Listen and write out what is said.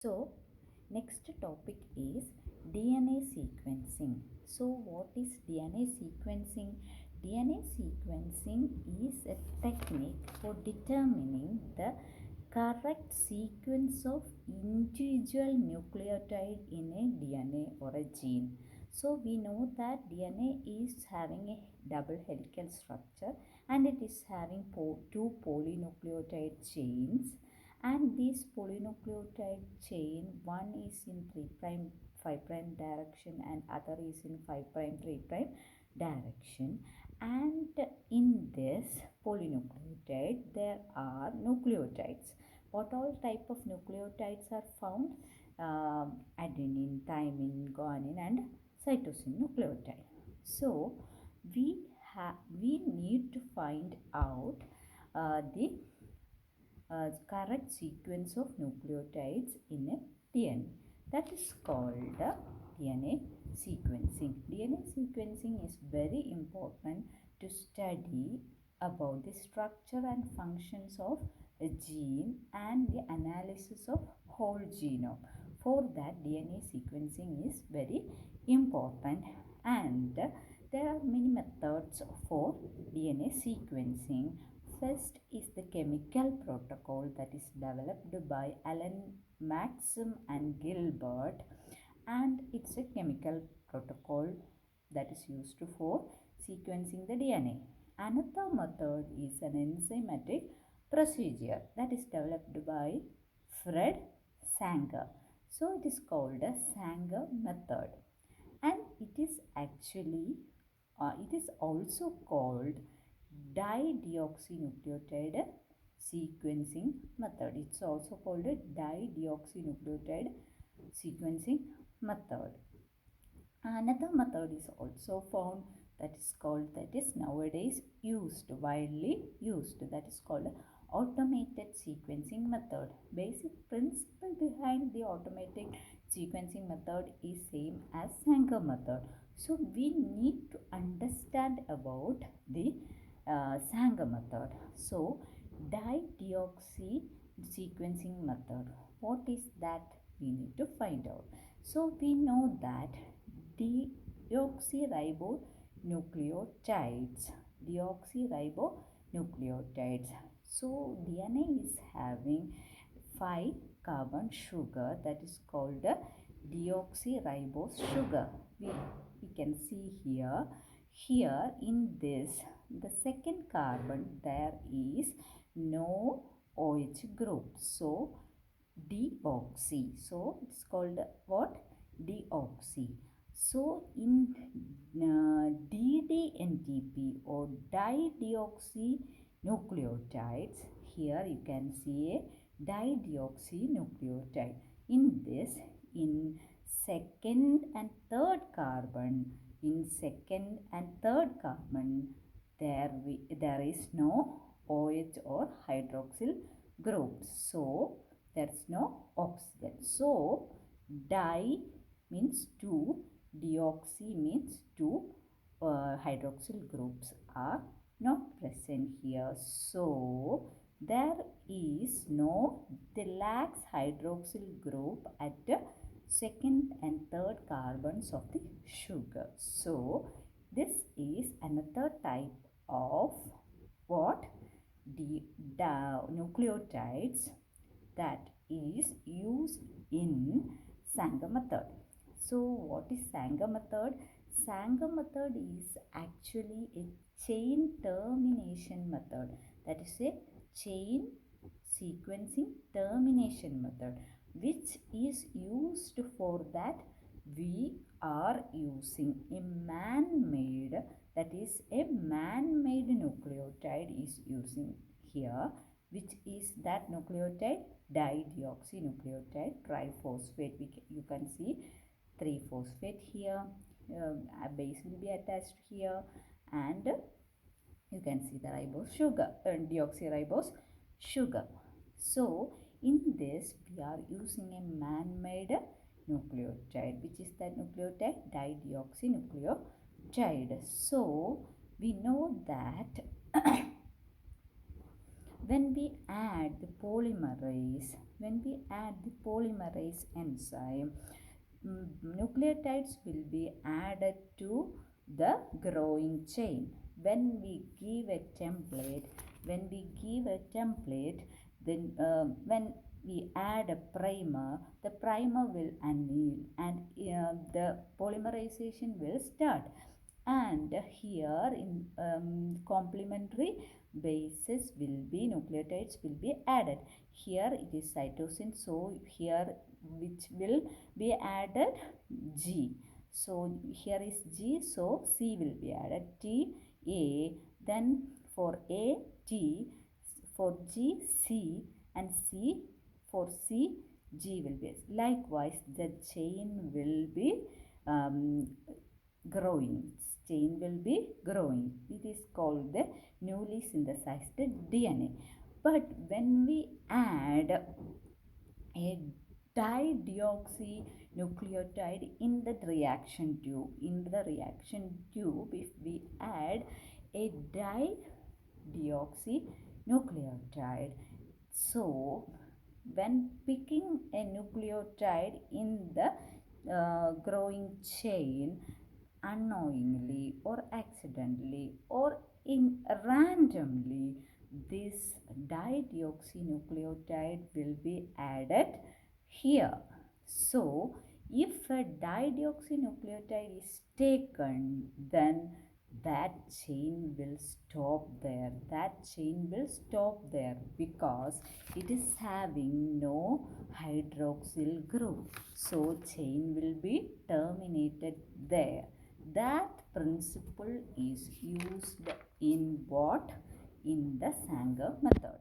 So, next topic is DNA sequencing. So, what is DNA sequencing? DNA sequencing is a technique for determining the correct sequence of individual nucleotide in a DNA or a gene. So, we know that DNA is having a double helical structure and it is having two polynucleotide chains, and this polynucleotide chain, one is in 3 prime 5 prime direction and other is in 5 prime 3 prime direction. And in this polynucleotide there are nucleotides. What all type of nucleotides are found? Adenine, thymine, guanine and cytosine nucleotide. So we need to find out the correct sequence of nucleotides in a DNA. That is called DNA sequencing. DNA sequencing is very important to study about the structure and functions of a gene and the analysis of whole genome. For that, DNA sequencing is very important, and there are many methods for DNA sequencing. First is the chemical protocol that is developed by Alan Maxim and Gilbert, and it's a chemical protocol that is used for sequencing the DNA. Another method is an enzymatic procedure that is developed by Fred Sanger. So it is called a Sanger method, and it is also called dideoxynucleotide sequencing method. It's also called a dideoxynucleotide sequencing method. Another method is also found that is nowadays widely used, that is called automated sequencing method. Basic principle behind the automated sequencing method is same as Sanger method. So we need to understand about the Sanger method. So dideoxy sequencing method, what is that? We need to find out. So we know that deoxyribonucleotides. Deoxyribonucleotides. So DNA is having 5 carbon sugar, that is called deoxyribose sugar. We can see here. Here in this, the second carbon, there is no OH group. So deoxy. So it's called what? Deoxy. So in DDNTP or dideoxynucleotides, here you can see a dideoxynucleotide. In this, in second and third carbon, there is no OH or hydroxyl group. So there is no oxygen. So di means 2, deoxy means 2, hydroxyl groups are not present here. So there is no, the lacks hydroxyl group at the second and third carbons of the sugar. So this is another type of what? The nucleotides that is used in Sanger method. So what is Sanger method? Sanger method is actually a chain termination method. That is a chain sequencing termination method, which is used for that we are using a man-made, that is a man-made nucleotide is using here, which is that nucleotide dideoxynucleotide triphosphate. You can see 3 phosphate here, a base will be attached here, and you can see the ribose sugar, deoxyribose sugar. So in this we are using a man-made nucleotide, which is that nucleotide dideoxynucleotide. So we know that When we add the polymerase enzyme, nucleotides will be added to the growing chain. When we give a template, then when we add a primer, the primer will anneal and the polymerization will start. And here in complementary bases will be, nucleotides will be added. Here it is cytosine, so here which will be added, G. So here is G, so C will be added, T, A, then for A, T, for G, C, and C, for C, G will be. Likewise, the chain will be growing. Chain will be growing. It is called the newly synthesized DNA. But when we add a dideoxynucleotide in the reaction tube, if we add a dideoxynucleotide, so when picking a nucleotide in the growing chain, unknowingly or accidentally or randomly, this dideoxynucleotide will be added here. So if a dideoxynucleotide is taken, then that chain will stop there, because it is having no hydroxyl group, so chain will be terminated there. That principle is used in what? In the Sanger method.